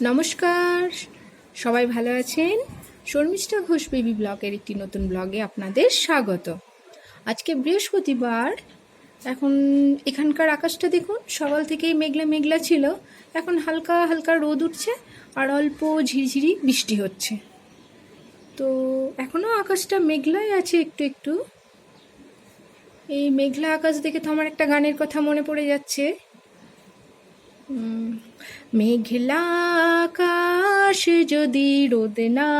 নমস্কার, সবাই ভালো আছেন? শর্মিষ্ঠা ঘোষ বেবি ব্লগের একটি নতুন ব্লগে আপনাদের স্বাগত। আজকে বৃহস্পতিবার। এখন এখানকার আকাশটা দেখুন, সকাল থেকেই মেঘলা মেঘলা ছিল, এখন হালকা হালকা রোদ উঠছে আর অল্প ঝিরিঝিরি বৃষ্টি হচ্ছে। তো এখনও আকাশটা মেঘলাই আছে একটু একটু। এই মেঘলা আকাশ দেখে তো আমার একটা গানের কথা মনে পড়ে যাচ্ছে। মেঘলা আকাশ যদি রোদ না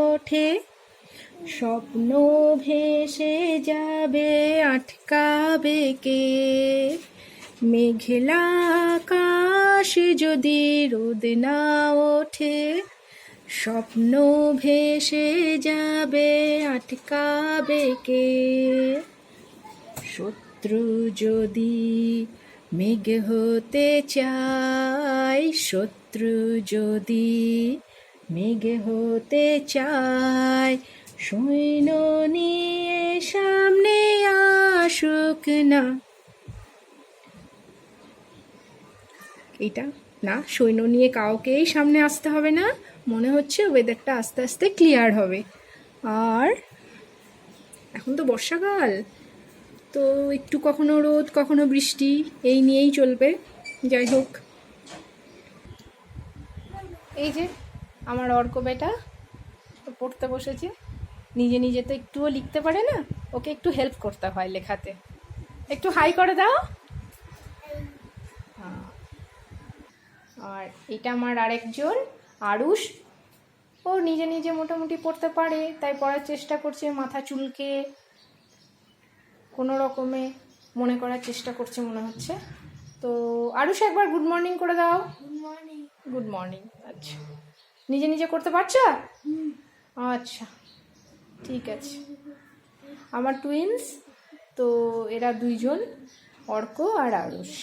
ওঠে, স্বপ্ন ভেসে যাবে, আটকাবে কে? মেঘলা আকাশ যদি রোদ না ওঠে, স্বপ্ন ভেসে যাবে, আটকাবে কে? শত্রু যদি মেঘ হতে চায়, শত্রু যদি মেঘ হতে চায়, সৈন্য নিয়ে সামনে আসুক না। এটা না, সৈন্য নিয়ে কাউকেই সামনে আসতে হবে না। মনে হচ্ছে ওয়েদারটা আস্তে আস্তে ক্লিয়ার হবে। আর এখন তো বর্ষাকাল, তো একটু কখনো রোদ কখনো বৃষ্টি, এই নিয়েই চলবে। যাই হোক, এই যে আমার অর্ক বেটা পড়তে বসেছে। নিজে নিজে তো একটুও লিখতে পারে না, ওকে একটু হেল্প করতে হয় লেখাতে। একটু হাই করে দাও। আর এটা আমার আরেকজন আরুষ, ও নিজে নিজে মোটামুটি পড়তে পারে, তাই পড়ার চেষ্টা করছে, মাথা চুলকে কোনো রকমে মনে করার চেষ্টা করছে মনে হচ্ছে। তো আরুষ, একবার গুড মর্নিং করে দাও। Good morning. Good morning. আচ্ছা, নিজে নিজে করতে পারছো? আচ্ছা, ঠিক আছে। আমার টুইন্স, তো এরা দুইজন, অর্ক আর আরুষ।